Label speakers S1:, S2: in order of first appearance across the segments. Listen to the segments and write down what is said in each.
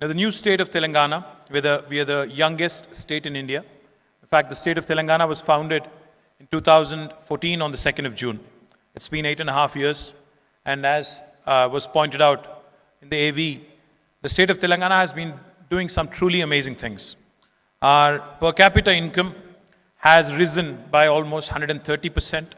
S1: Now, the new state of Telangana, we are the youngest state in India. In fact, the state of Telangana was founded in 2014 on the 2nd of June. It's been 8.5 years. And as was pointed out in the AV, the state of Telangana has been doing some truly amazing things. Our per capita income has risen by almost 130%.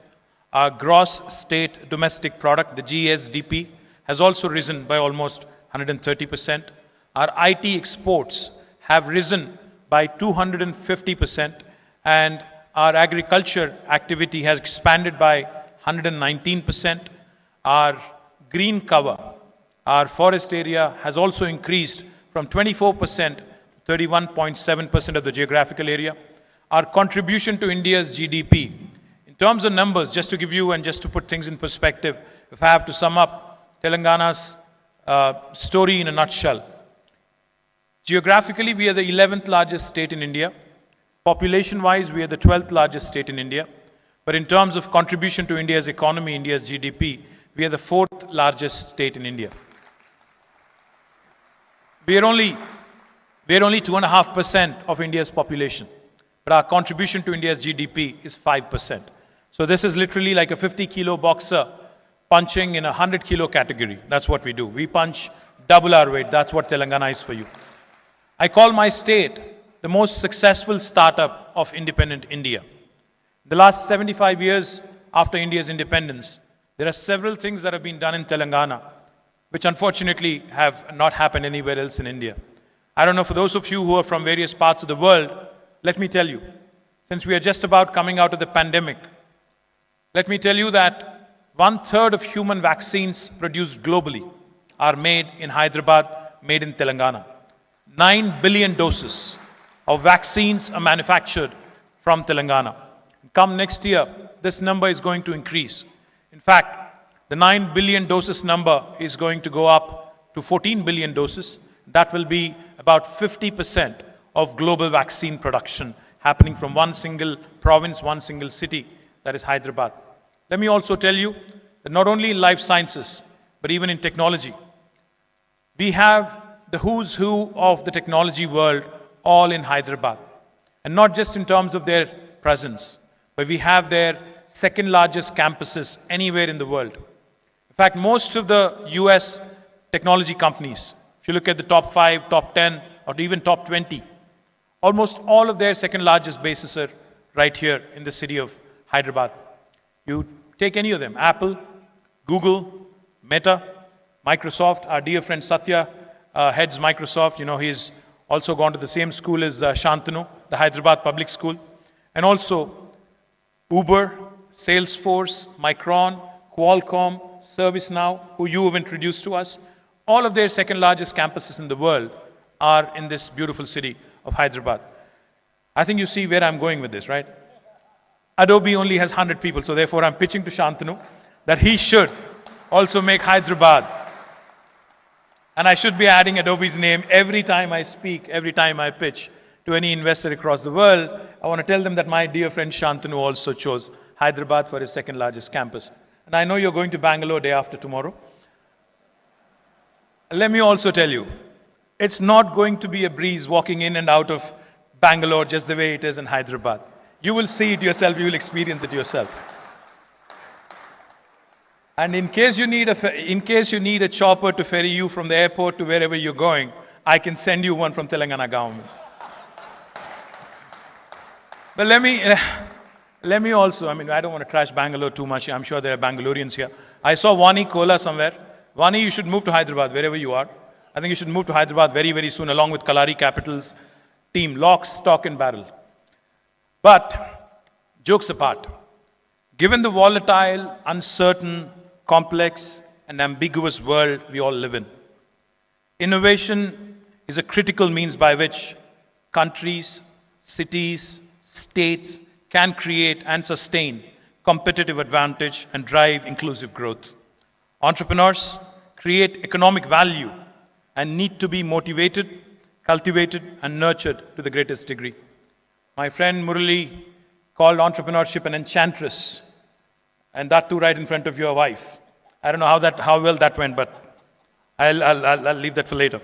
S1: Our gross state domestic product, the GSDP, has also risen by almost 130%. Our IT exports have risen by 250%, and our agriculture activity has expanded by 119%. Our green cover, our forest area has also increased from 24% to 31.7% of the geographical area. Our contribution to India's GDP, in terms of numbers, just to give you and just to put things in perspective, if I have to sum up Telangana's story in a nutshell, geographically, we are the 11th largest state in India. Population-wise, we are the 12th largest state in India. But in terms of contribution to India's economy, India's GDP, we are the 4th largest state in India. We are only 2.5% of India's population, but our contribution to India's GDP is 5%. So this is literally like a 50-kilo boxer punching in a 100-kilo category. That's what we do. We punch double our weight. That's what Telangana is for you. I call my state the most successful startup of independent India. The last 75 years after India's independence, there are several things that have been done in Telangana, which unfortunately have not happened anywhere else in India. I don't know, for those of you who are from various parts of the world, let me tell you, since we are just about coming out of the pandemic, let me tell you that 1/3 of human vaccines produced globally are made in Hyderabad, made in Telangana. 9 billion doses of vaccines are manufactured from Telangana. Come next year, this number is going to increase. In fact, the 9 billion doses number is going to go up to 14 billion doses. That will be about 50% of global vaccine production happening from one single province, one single city, that is Hyderabad. Let me also tell you that not only in life sciences, but even in technology, we have the who's who of the technology world all in Hyderabad. And not just in terms of their presence, but we have their second largest campuses anywhere in the world. In fact, most of the US technology companies, if you look at the top 5, top 10, or even top 20, almost all of their second largest bases are right here in the city of Hyderabad. You take any of them, Apple, Google, Meta, Microsoft. Our dear friend Satya heads Microsoft. You know, he's also gone to the same school as Shantanu, the Hyderabad public school. And also Uber, Salesforce, Micron, Qualcomm, ServiceNow, who you have introduced to us. All of their second largest campuses in the world are in this beautiful city of Hyderabad. I think you see where I'm going with this, right? Adobe only has 100 people, so therefore I'm pitching to Shantanu that he should also make Hyderabad. And I should be adding Adobe's name every time I speak, every time I pitch to any investor across the world. I want to tell them that my dear friend Shantanu also chose Hyderabad for his second largest campus. And I know you're going to Bangalore day after tomorrow. Let me also tell you, it's not going to be a breeze walking in and out of Bangalore just the way it is in Hyderabad. You will see it yourself, you will experience it yourself. And in case you need a chopper to ferry you from the airport to wherever you're going, I can send you one from Telangana government. But let me also, I don't want to trash Bangalore too much. I'm sure there are Bangaloreans here. I saw Vani Kola somewhere. Vani, you should move to Hyderabad, wherever you are. I think you should move to Hyderabad very, very soon, along with Kalari Capital's team, lock, stock and barrel. But, jokes apart, given the volatile, uncertain, complex and ambiguous world we all live in, innovation is a critical means by which countries, cities, states can create and sustain competitive advantage and drive inclusive growth. Entrepreneurs create economic value and need to be motivated, cultivated and nurtured to the greatest degree. My friend Murali called entrepreneurship an enchantress, and that too right in front of your wife. I don't know how well that went, but I'll leave that for later.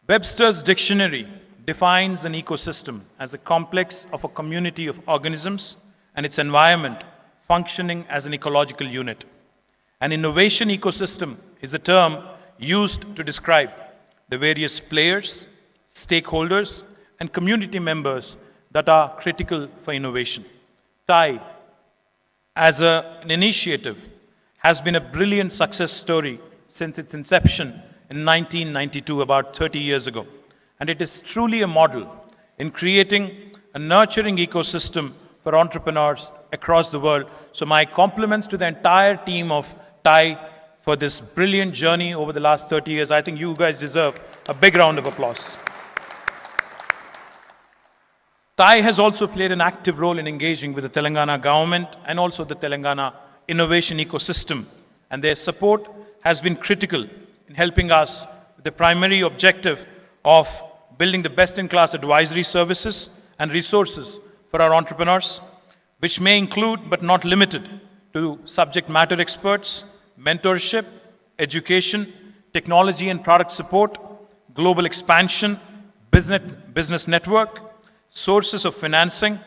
S1: Webster's dictionary defines an ecosystem as a complex of a community of organisms and its environment functioning as an ecological unit. An innovation ecosystem is a term used to describe the various players, stakeholders, and community members that are critical for innovation. TIE, as an initiative, has been a brilliant success story since its inception in 1992, about 30 years ago. And it is truly a model in creating a nurturing ecosystem for entrepreneurs across the world. So my compliments to the entire team of TIE for this brilliant journey over the last 30 years. I think you guys deserve a big round of applause. TIE has also played an active role in engaging with the Telangana government and also the Telangana innovation ecosystem. And their support has been critical in helping us with the primary objective of building the best-in-class advisory services and resources for our entrepreneurs, which may include but not limited to subject matter experts, mentorship, education, technology and product support, global expansion, business network, sources of financing,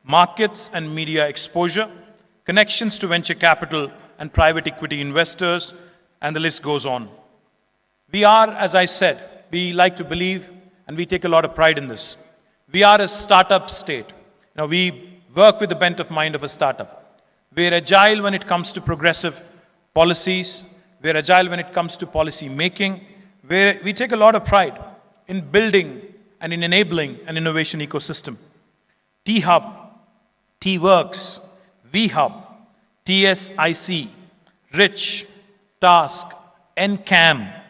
S1: markets and media exposure, connections to venture capital and private equity investors, and the list goes on. We are, as I said, we like to believe and we take a lot of pride in this. We are a startup state. We work with the bent of mind of a startup. We're agile when it comes to progressive policies. We're agile when it comes to policy making. We take a lot of pride in building and in enabling an innovation ecosystem. T-Hub, T-Works, V-Hub, TSIC, RICH, Task, NCAM,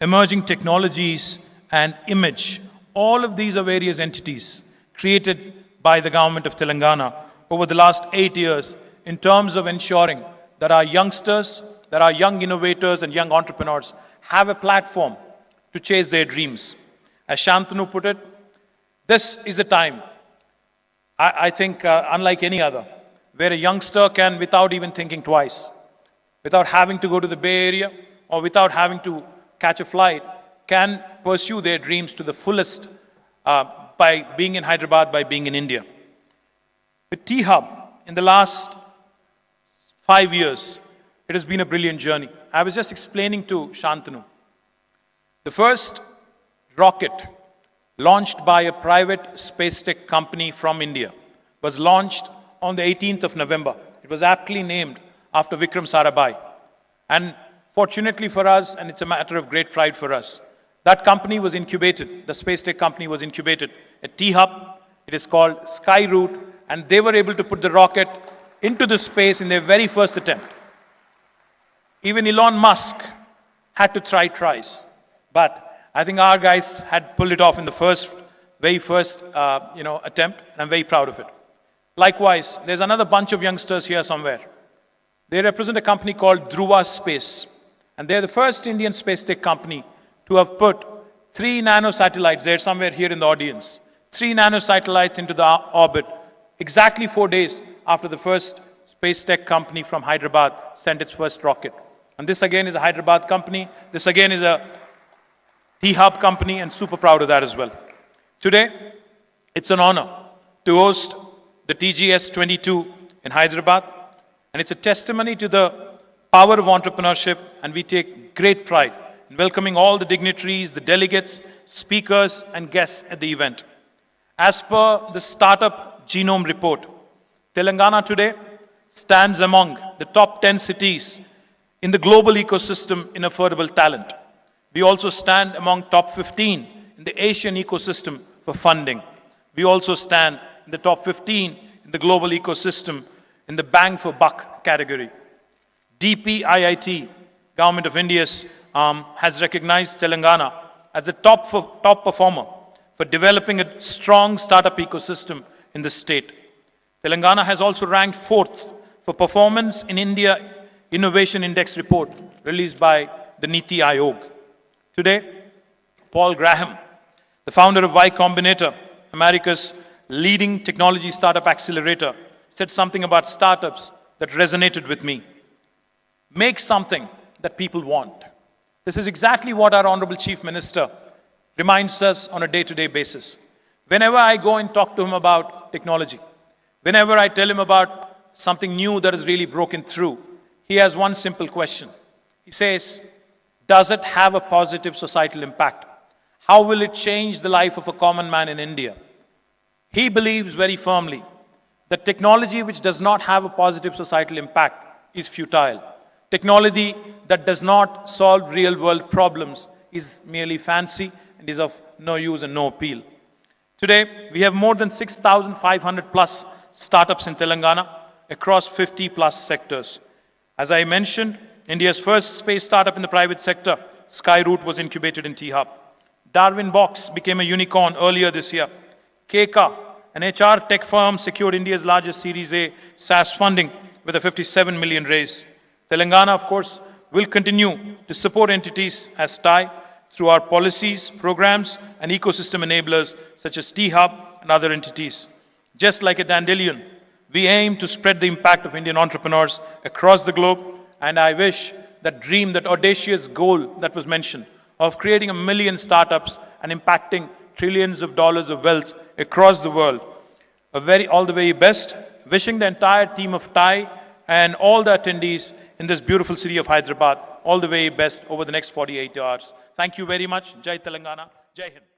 S1: Emerging Technologies and Image. All of these are various entities created by the government of Telangana over the last 8 years in terms of ensuring that our youngsters, that our young innovators and young entrepreneurs have a platform to chase their dreams. As Shantanu put it, this is a time, I think, unlike any other, where a youngster can, without even thinking twice, without having to go to the Bay Area or without having to catch a flight, can pursue their dreams to the fullest by being in Hyderabad, by being in India. With T-Hub, in the last 5 years, it has been a brilliant journey. I was just explaining to Shantanu. The first rocket launched by a private space tech company from India was launched on the 18th of November. It was aptly named after Vikram Sarabhai. And fortunately for us, and it's a matter of great pride for us, that company was incubated, the space tech company was incubated at T-Hub. It is called Skyroot, and they were able to put the rocket into the space in their very first attempt. Even Elon Musk had to try twice, but I think our guys had pulled it off in the very first attempt, and I'm very proud of it. Likewise, there's another bunch of youngsters here somewhere. They represent a company called Dhruva Space, and they're the first Indian space tech company to have put 3 nanosatellites, they're somewhere here in the audience, 3 nanosatellites into the orbit, exactly 4 days after the first space tech company from Hyderabad sent its first rocket. And this again is a Hyderabad company, this again is a T-Hub company, and super proud of that as well. Today, it's an honor to host the TGS 22 in Hyderabad, and it's a testimony to the power of entrepreneurship, and we take great pride in welcoming all the dignitaries, the delegates, speakers, and guests at the event. As per the Startup Genome Report, Telangana today stands among the top 10 cities in the global ecosystem in affordable talent. We also stand among top 15 in the Asian ecosystem for funding. We also stand in the top 15 in the global ecosystem in the bang for buck category. DPIIT, Government of India, has recognized Telangana as a top performer for developing a strong startup ecosystem in the state. Telangana has also ranked 4th for performance in India Innovation Index report released by the Niti Aayog. Today, Paul Graham, the founder of Y Combinator, America's leading technology startup accelerator, said something about startups that resonated with me. Make something that people want. This is exactly what our Honorable Chief Minister reminds us on a day-to-day basis. Whenever I go and talk to him about technology, whenever I tell him about something new that has really broken through, he has one simple question. He says, does it have a positive societal impact? How will it change the life of a common man in India? He believes very firmly that technology which does not have a positive societal impact is futile. Technology that does not solve real-world problems is merely fancy and is of no use and no appeal. Today, we have more than 6,500 plus startups in Telangana across 50 plus sectors. As I mentioned, India's first space startup in the private sector, Skyroot, was incubated in T-Hub. Darwin Box became a unicorn earlier this year. KTR, an HR tech firm, secured India's largest Series A SaaS funding with a 57 million raise. Telangana, of course, will continue to support entities as TIE through our policies, programs, and ecosystem enablers such as T-Hub and other entities. Just like a dandelion, we aim to spread the impact of Indian entrepreneurs across the globe, and I wish that dream, that audacious goal that was mentioned of creating 1 million startups and impacting trillions of dollars of wealth across the world. All the very best. Wishing the entire team of TIE and all the attendees in this beautiful city of Hyderabad all the very best over the next 48 hours. Thank you very much. Jai Telangana. Jai Hind.